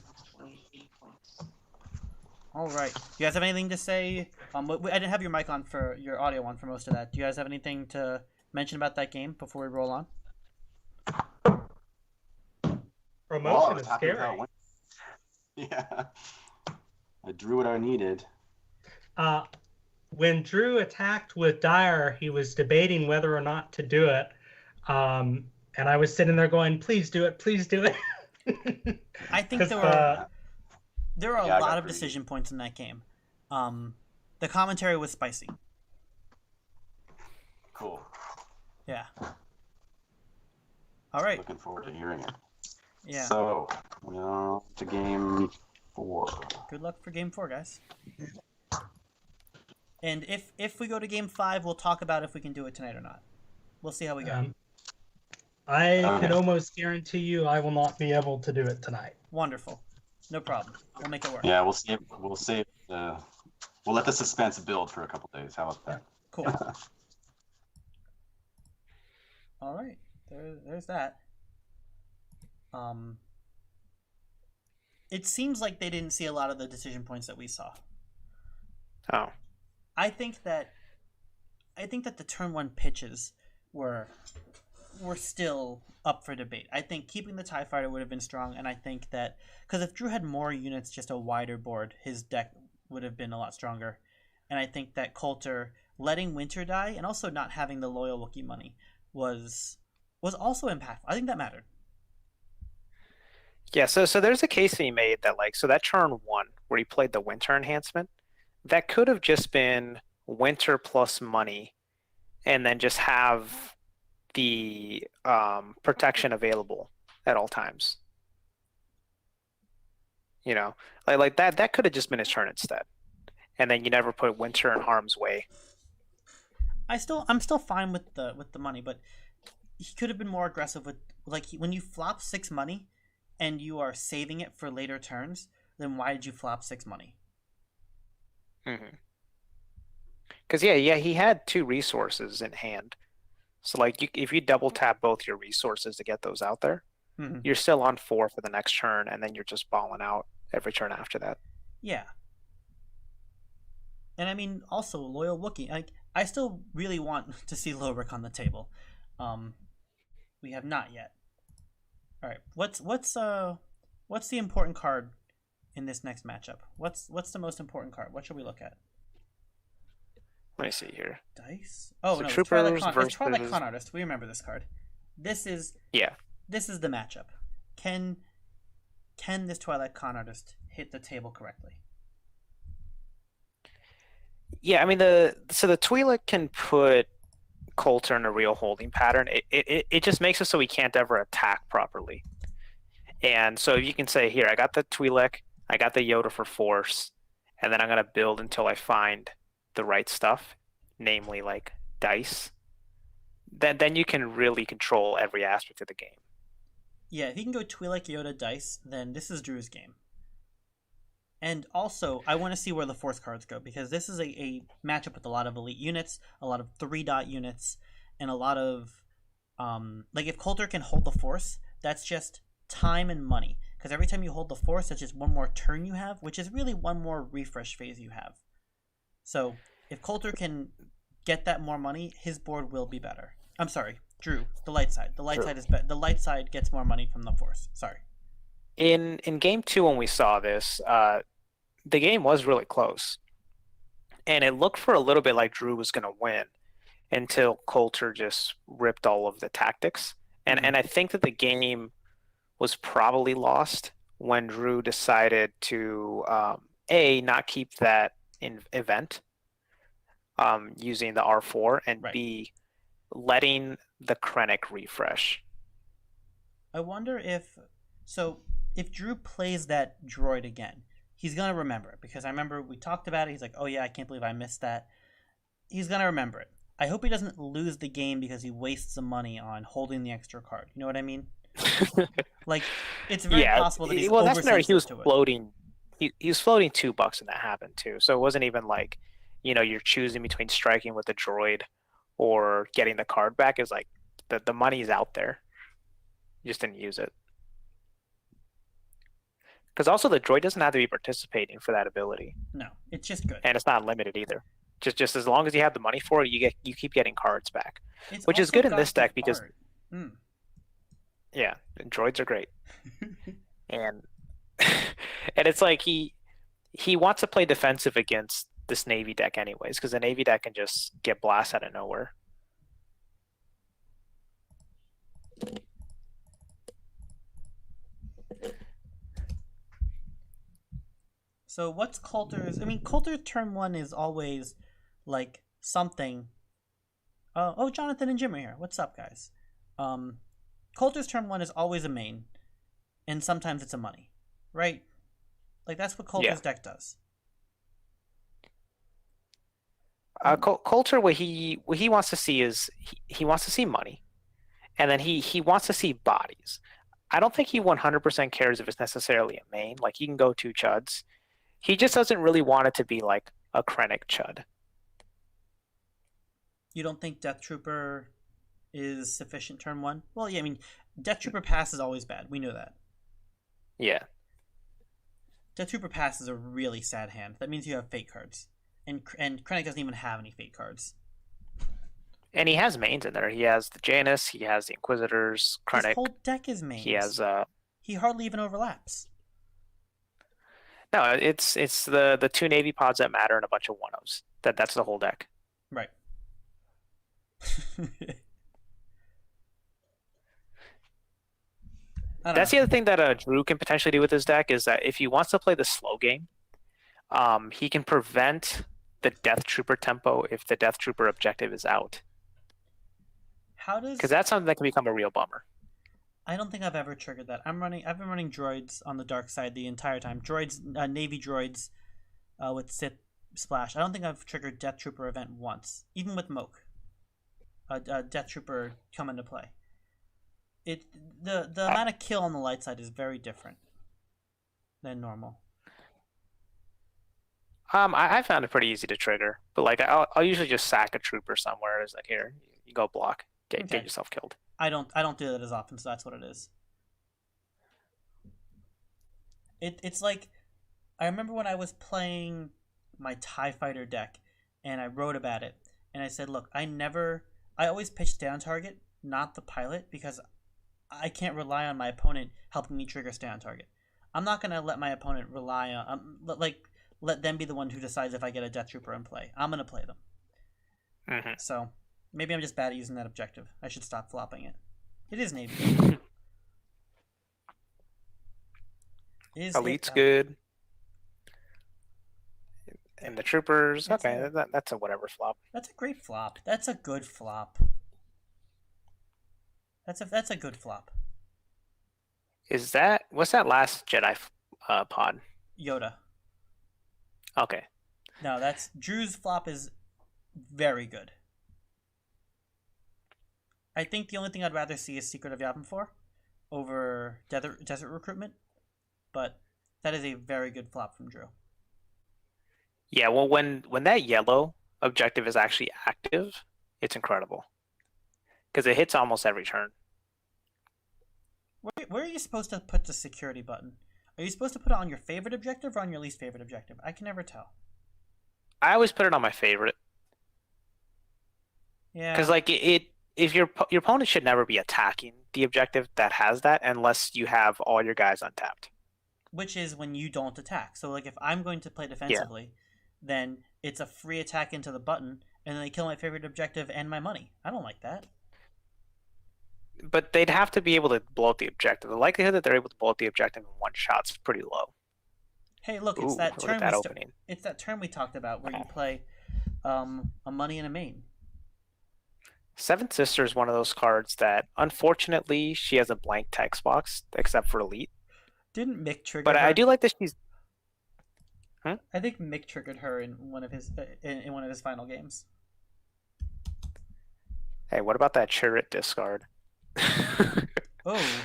All right. You guys have anything to say? I didn't have your mic on for your audio on for most of that. Do you guys have anything to mention about that game before we roll on? Promotion I is was happy with how scary. it went. Yeah. I drew what I needed. When Drew attacked with Dire, he was debating whether or not to do it. And I was sitting there going, please do it, please do it. I think 'Cause, there were Yeah, I a got lot of pretty- decision points in that game. The commentary was spicy. Cool. Yeah. All right. Looking forward to hearing it. Yeah. So, we're on to game 4. Good luck for game 4, guys. And if we go to game 5, we'll talk about if we can do it tonight or not. We'll see how we go. I Okay. can almost guarantee you I will not be able to do it tonight. Wonderful. No problem. We'll make it work. Yeah, we'll see. We'll let the suspense build for a couple days. How about that? Cool. All right. There's that. It seems like they didn't see a lot of the decision points that we saw. Oh. I think that the turn 1 pitches were still up for debate. I think keeping the TIE Fighter would have been strong, and I think that because if Drew had more units, just a wider board, his deck would have been a lot stronger. And I think that Coulter letting Winter die and also not having the loyal Wookiee money was also impactful. I think that mattered. Yeah, so there's a case he made that so that turn 1 where he played the Winter enhancement, that could have just been Winter plus money, and then just have the protection available at all times. You know, like that could have just been his turn instead. and then you never put Winter in harm's way. I'm still fine with the money, but he could have been more aggressive with when you flop 6 money, and you are saving it for later turns. Then why did you flop 6 money? Because yeah, he had 2 resources in hand. So like, if you double tap both your resources to get those out there, you're still on 4 for the next turn, and then you're just balling out every turn after that. Yeah. And I mean, also Loyal Wookiee. Like, I still really want to see Lowrick on the table. We have not yet. All right. What's the important card in this next matchup? What's the most important card? What should we look at? Let me see here. Dice. Oh so no, Troopers it's Twilight Con Artist. We remember this card. This is the matchup. Can this Twilight Con Artist hit the table correctly? Yeah, I mean the Twi'lek can put Coulter in a real holding pattern. It just makes it so he can't ever attack properly. And so you can say, here, I got the Twi'lek, I got the Yoda for force, and then I'm gonna build until I find the right stuff, namely like dice. Then you can really control every aspect of the game. Yeah, if you can go Twi'lek, Yoda, dice, then this is Drew's game. And also, I want to see where the Force cards go, because this is a matchup with a lot of elite units, a lot of 3-dot units, and a lot of... if Coulter can hold the Force, that's just time and money. Because every time you hold the Force, that's just one more turn you have, which is really one more refresh phase you have. So, if Coulter can get that more money, his board will be better. I'm sorry, Drew, the light side. The light side is better. The light side gets more money from the Force. Sorry. In game 2, when we saw this, the game was really close, and it looked for a little bit like Drew was going to win until Coulter just ripped all of the tactics. And I think that the game was probably lost when Drew decided to not keep that event using the R4, and B, letting the Krennic refresh. I wonder if Drew plays that droid again, he's going to remember it, because I remember we talked about it. He's like, oh yeah, I can't believe I missed that. He's going to remember it. I hope he doesn't lose the game because he wastes some money on holding the extra card. You know what I mean? Like, it's very possible that he's that's he was to floating. He was floating $2 and that happened too. So it wasn't even like, you're choosing between striking with the droid or getting the card back. It's like the money's out there. You just didn't use it. Because also the droid doesn't have to be participating for that ability. No, it's just good. And it's not limited either. Just as long as you have the money for it, you keep getting cards back. It's which is good in this deck because yeah, droids are great. and it's like he wants to play defensive against this Navy deck anyways, because the Navy deck can just get blasted out of nowhere. So what's Coulter's? I mean, Coulter's turn 1 is always like something. Oh, Jonathan and Jim are here. What's up, guys? Coulter's turn 1 is always a main, and sometimes it's a money, right? Like, that's what Coulter's deck does. Coulter, what he wants to see is he wants to see money, and then he wants to see bodies. I don't think he 100% cares if it's necessarily a main. Like, he can go 2 chuds. He just doesn't really want it to be like a Krennic chud. You don't think Death Trooper is sufficient turn 1? Well, yeah, I mean, Death Trooper pass is always bad. We know that. Yeah. Death Trooper pass is a really sad hand. That means you have fate cards. And Krennic doesn't even have any fate cards. And he has mains in there. He has the Janus, he has the Inquisitors, Krennic. His whole deck is mains. He has he hardly even overlaps. No, it's the 2 Navy pods that matter and a bunch of 1-0s. That's the whole deck. Right. That's the other thing that Drew can potentially do with his deck, is that if he wants to play the slow game, he can prevent the Death Trooper tempo if the Death Trooper objective is out. Because that's something that can become a real bummer. I don't think I've ever triggered that. I've been running droids on the dark side the entire time. Droids, Navy droids, with Sith splash. I don't think I've triggered Death Trooper event once, even with Moke. Death Trooper come into play. The amount of kill on the light side is very different than normal. I found it pretty easy to trigger, but like I'll usually just sack a trooper somewhere. It's like, here, you go block, get yourself killed. I don't do that as often, so that's what it is. It's like, I remember when I was playing my TIE Fighter deck, and I wrote about it, and I said, look, I always pitch stay on target, not the pilot, because I can't rely on my opponent helping me trigger stay on target. I'm not gonna let my opponent rely on let them be the one who decides if I get a Death Trooper in play. I'm gonna play them. Mm-hmm. So maybe I'm just bad at using that objective. I should stop flopping it. It is Navy. Elite's good. And the troopers, okay, that's a whatever flop. That's a great flop. That's a good flop. That's a good flop. What's that last Jedi pod? Yoda. Okay. No, Drew's flop is very good. I think the only thing I'd rather see is Secret of Yavin 4 over Desert Recruitment, but that is a very good flop from Drew. Yeah, well, when that yellow objective is actually active, it's incredible because it hits almost every turn. Where are you supposed to put the security button? Are you supposed to put it on your favorite objective or on your least favorite objective? I can never tell. I always put it on my favorite. Yeah. Because like if your opponent should never be attacking the objective that has that unless you have all your guys untapped. Which is when you don't attack. So like if I'm going to play defensively, then it's a free attack into the button, and then they kill my favorite objective and my money. I don't like that. But they'd have to be able to blow up the objective. The likelihood that they're able to blow up the objective in one shot is pretty low. Hey, look, it's that turn. It's that turn we talked about where you play a money and a main. Seventh Sister is one of those cards that, unfortunately, she has a blank text box except for Elite. Didn't Mick trigger? But her? I do like that she's. I think Mick triggered her in one of his final games. Hey, what about that Chirrut discard? Oh,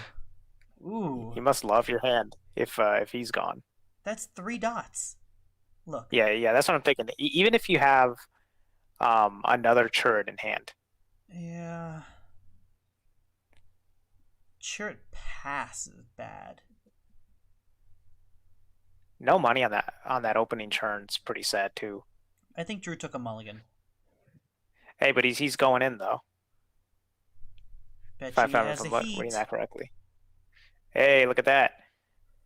ooh! You must love your hand if he's gone. That's 3 dots. Look. Yeah, that's what I'm thinking. Even if you have another Chirrut in hand. Yeah. Chirrut pass is bad. No money on that opening turn's pretty sad too. I think Drew took a mulligan. Hey, but he's going in though. Bet If I'm reading that correctly. Hey, look at that.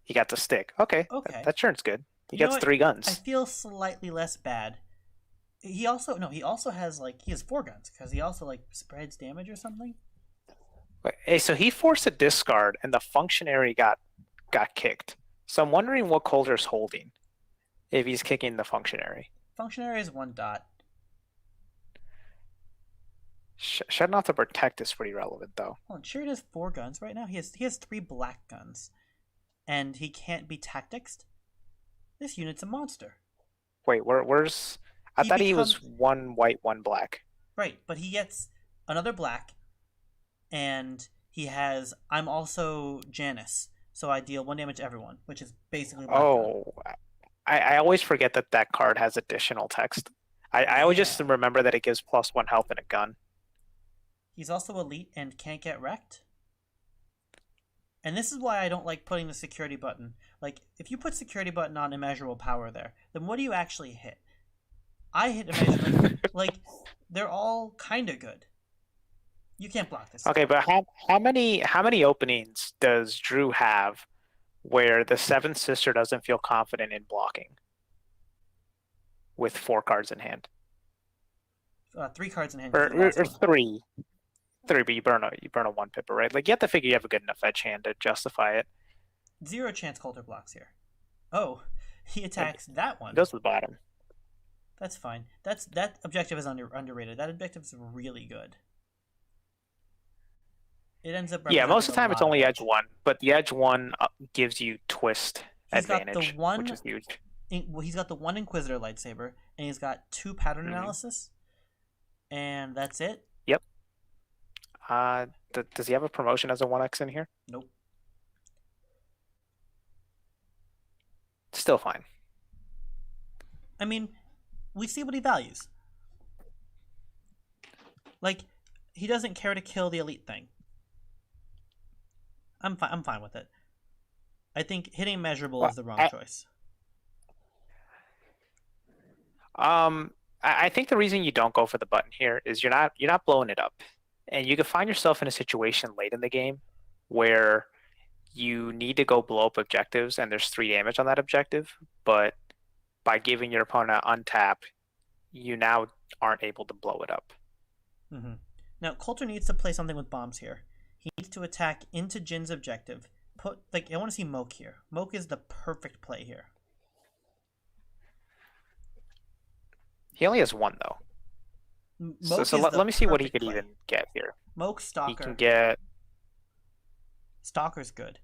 He got the stick. Okay. That turn's good. He gets 3 guns. I feel slightly less bad. He also has he has 4 guns because he also spreads damage or something. Hey, so he forced a discard and the functionary got kicked. So I'm wondering what Coulter's holding if he's kicking the functionary. Functionary is 1 dot. Shutting off the protect is pretty relevant though. Well, Chirrut has 4 guns right now. He has 3 black guns, and he can't be tacticsed. This unit's a monster. Wait, where's? I thought he was 1 white, 1 black. Right, but he gets another black, and he has. I'm also Janice, so I deal 1 damage to everyone, which is basically. I always forget that card has additional text. I always just remember that it gives +1 health and a gun. He's also elite and can't get wrecked. And this is why I don't like putting the security button. Like, if you put security button on immeasurable power there, then what do you actually hit? I hit immeasurable. They're all kind of good. You can't block this. Okay, but how many openings does Drew have where the 7th Sister doesn't feel confident in blocking with 4 cards in hand? 3 cards in hand. Or 3. 3, but you burn a 1 pipper, right? Like, you have to figure you have a good enough edge hand to justify it. 0 chance Coulter blocks here. Oh, he attacks that one. Goes to the bottom. That's fine. That objective is underrated. That objective is really good. It ends up. Yeah, most of the time it's only edge 1, but the edge 1 gives you twist He's advantage, got the 1, which is huge. he's got the one Inquisitor lightsaber, and he's got 2 pattern Mhm. analysis, and that's it. Yep. Does he have a promotion as a 1X in here? Nope. Still fine. I mean, we see what he values. Like, he doesn't care to kill the elite thing. I'm fine with it. I think hitting measurable is the wrong choice. I think the reason you don't go for the button here is you're not blowing it up, and you can find yourself in a situation late in the game where you need to go blow up objectives, and there's 3 damage on that objective, but by giving your opponent untap, you now aren't able to blow it up. Mm-hmm. Now, Coulter needs to play something with bombs here. He needs to attack into Jin's objective. I want to see Moke here. Moke is the perfect play here. He only has 1 though. Moke Let me see what he could play. even get here. Moke Stalker. He can get. Stalker's good.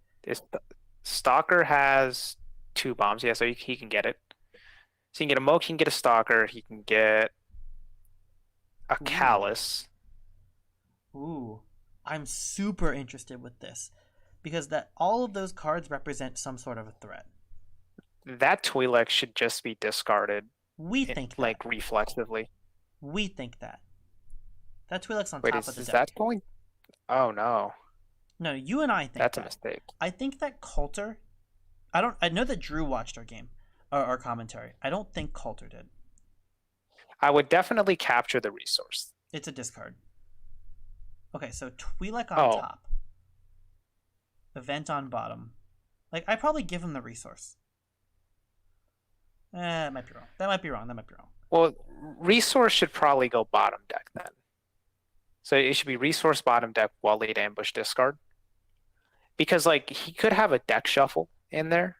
Stalker has 2 bombs, yeah, so he can get it. So he can get a Moke, he can get a Stalker, he can get a Callus. Ooh, I'm super interested with this because all of those cards represent some sort of a threat. That Twi'lek should just be discarded. We think like reflexively. We think that. That Twi'lek's on Wait, top of the is deck. that going? Oh no. No, you and I think that's a mistake. I think that Coulter. I know that Drew watched our game, our commentary. I don't think Coulter did. I would definitely capture the resource. It's a discard. Okay, so Twi'lek on top. Event on bottom. Like, I probably give him the resource. That might be wrong. That might be wrong. Well, resource should probably go bottom deck then. So it should be resource bottom deck, well lead ambush discard. Because like he could have a deck shuffle in there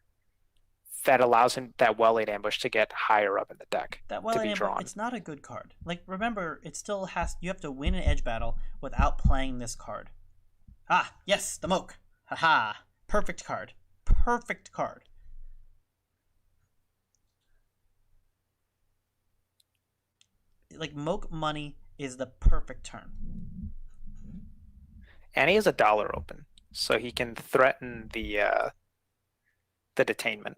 that allows him that well laid ambush to get higher up in the deck. That well laid ambush, it's not a good card. Like remember, it still you have to win an edge battle without playing this card. Ah, yes, the Moke. Haha. Perfect card. Perfect card. Like Moke money is the perfect turn. And he has $1 open, so he can threaten the detainment.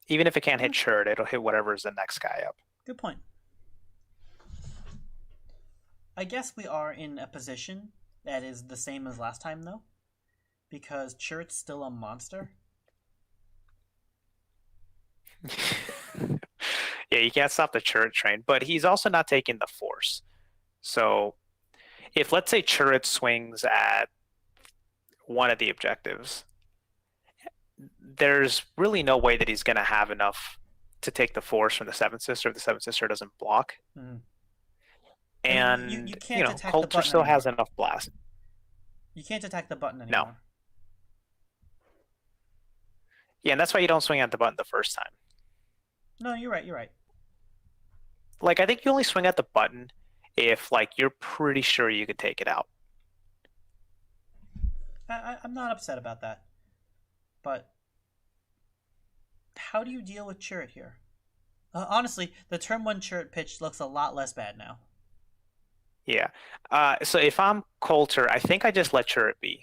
Even if it can't hit Churd, it'll hit whatever's the next guy up. Good point. I guess we are in a position that is the same as last time, though, because Churt's still a monster. Yeah, you can't stop the Churret train, but he's also not taking the force. So if, let's say, Churret swings at one of the objectives, there's really no way that he's going to have enough to take the force from the Seventh Sister if the Seventh Sister doesn't block. Mm. And, you can't attack Coulter the button still anymore. has enough blast. You can't attack the button anymore. No. Yeah, and that's why you don't swing at the button the first time. No, you're right. Like, I think you only swing at the button if, like, you're pretty sure you could take it out. I'm not upset about that. But how do you deal with Churret here? Honestly, the turn 1 Churret pitch looks a lot less bad now. Yeah. So if I'm Coulter, I think I just let Churret be.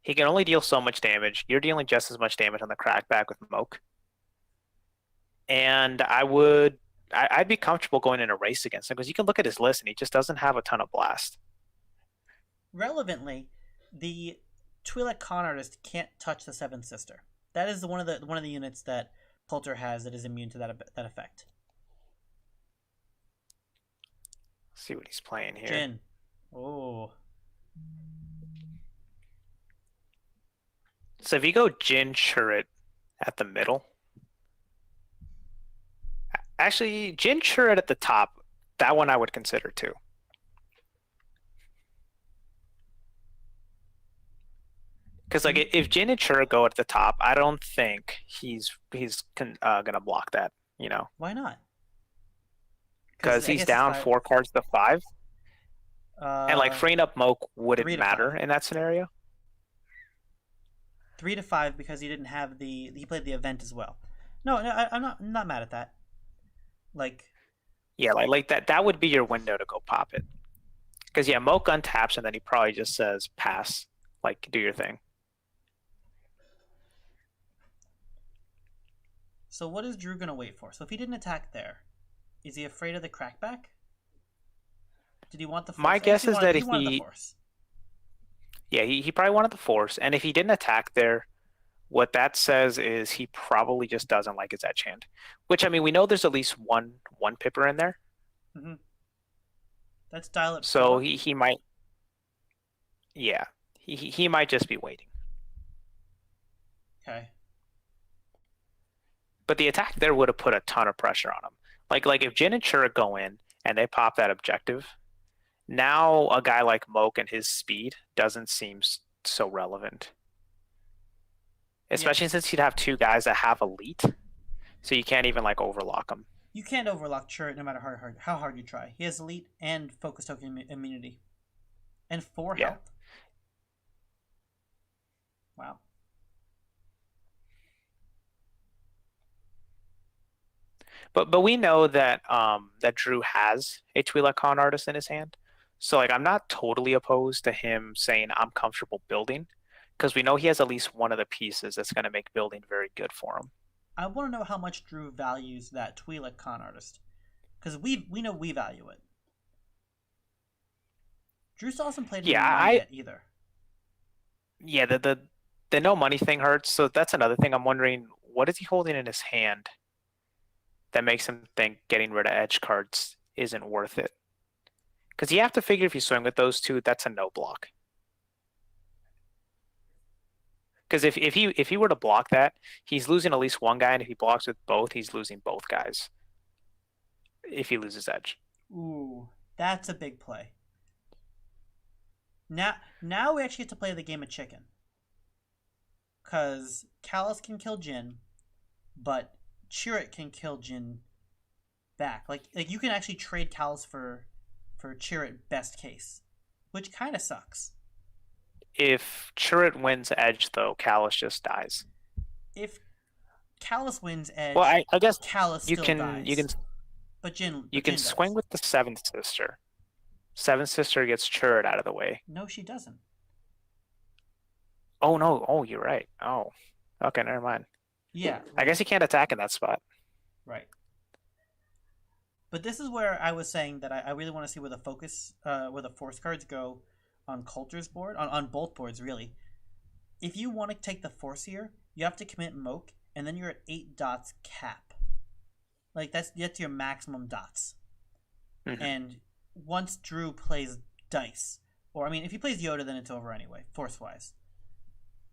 He can only deal so much damage. You're dealing just as much damage on the crackback with Moke. And I'd be comfortable going in a race against him because you can look at his list and he just doesn't have a ton of blast. Relevantly, the Twi'lek con artist can't touch the Seventh Sister. That is one of the units that Coulter has that is immune to that effect. Let's see what he's playing here. Jin. Oh. So if you go Jin Churret at the middle. Actually, Jin Churret at the top, that one I would consider too. Because like if Jin and Churret go at the top, I don't think he's gonna block that. Why not? Because he's down 4 cards to 5, and like freeing up Moke wouldn't matter in that scenario. 3 to 5 because he didn't have he played the event as well. No, I'm not mad at that. Like, Yeah, like that would be your window to go pop it. Because yeah, Moke untaps and then he probably just says pass, like do your thing. so what is Drew gonna wait for? So if he didn't attack there, is he afraid of the crackback? Did he want the force? My guess is that he if wanted the force. Yeah, he probably wanted the force, and if he didn't attack there, what that says is he probably just doesn't like his edge hand. Which, I mean, we know there's at least one pipper in there. Mm-hmm. That's dial it. So he might, yeah, he might just be waiting. Okay. But the attack there would have put a ton of pressure on him. Like if Jin and Chura go in and they pop that objective, now a guy like Moke and his speed doesn't seem so relevant. Especially since you'd have two guys that have elite, so you can't even like overlock them. You can't overlock Churret no matter how hard you try. He has elite and focus token immunity, and 4 health. Wow. But we know that that Drew has a Twi'lek Con Artist in his hand, so like I'm not totally opposed to him saying I'm comfortable building, because we know he has at least one of the pieces that's going to make building very good for him. I want to know how much Drew values that Twi'lek Con Artist, because we know we value it. Drew still hasn't played yet either. Yeah, the no money thing hurts. So that's another thing. I'm wondering, what is he holding in his hand that makes him think getting rid of edge cards isn't worth it? Because you have to figure if you swing with those two, that's a no block. Because if he were to block that, he's losing at least one guy, and if he blocks with both, he's losing both guys. If he loses edge. Ooh, that's a big play. Now we actually get to play the game of chicken. Because Callus can kill Jin, but Chirrut can kill Jin back. Like you can actually trade Callus for Chirrut best case, which kind of sucks. If Chirrut wins edge, though, Callus just dies. If Callus wins edge, well, I guess Callus still dies. But Jin can swing with the Seventh Sister. Seventh Sister gets Chirrut out of the way. No, she doesn't. Oh no! Oh, you're right. Oh, okay, never mind. Yeah. I guess he can't attack in that spot. Right. But this is where I was saying that I really want to see where the focus, where the force cards go on Coulter's board, on both boards, really. If you want to take the force here, you have to commit Moke, and then you're at 8 dots cap. Like, that's your maximum dots. Mm-hmm. And once Drew plays dice, or, I mean, if he plays Yoda, then it's over anyway, force-wise.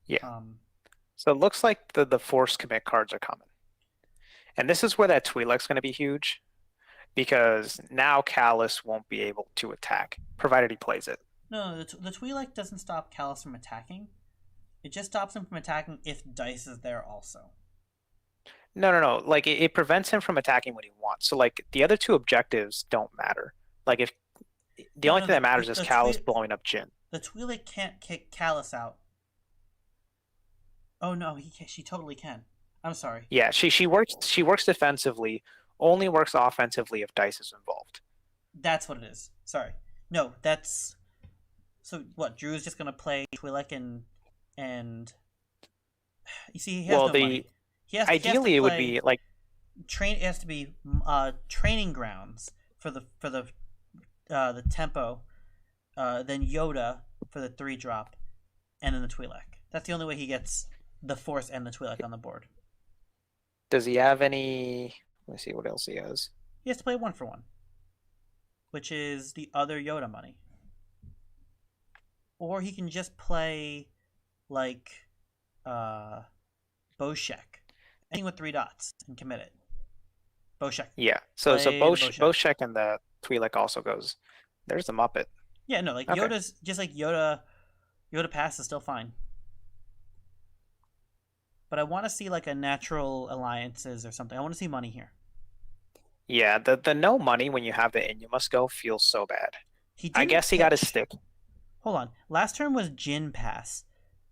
Yeah. So it looks like the force commit cards are coming. And this is where that Twi'lek's going to be huge, because now Callus won't be able to attack, provided he plays it. No, the Twi'lek doesn't stop Callus from attacking. It just stops him from attacking if dice is there also. No. Like, it prevents him from attacking what he wants. So, like, the other two objectives don't matter. Like, if the only thing that matters is Callus blowing up Jin. The Twi'lek can't kick Callus out. Oh no, she totally can. I'm sorry. Yeah, she works defensively, only works offensively if dice is involved. That's what it is. Sorry. No, that's... So what, Drew is just going to play Twi'lek and... You see, he has no money. Ideally, it would be like... It has to be training grounds for the tempo, then Yoda for the 3-drop, and then the Twi'lek. That's the only way he gets the Force and the Twi'lek on the board. Does he have any... Let me see what else he has. He has to play 1-for-1, which is the other Yoda money. Or he can just play, like, Boshek. Anything with 3 dots and commit it. Boshek. Yeah, so Boshek and the Twi'lek also goes. There's the Muppet. Yeah, no, like, okay. Yoda's, just like Yoda pass is still fine. But I want to see, like, a natural alliances or something. I want to see money here. Yeah, the no money when you have the in you must go feels so bad. I guess he got his stick. Hold on. Last turn was Jin pass.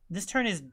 This turn is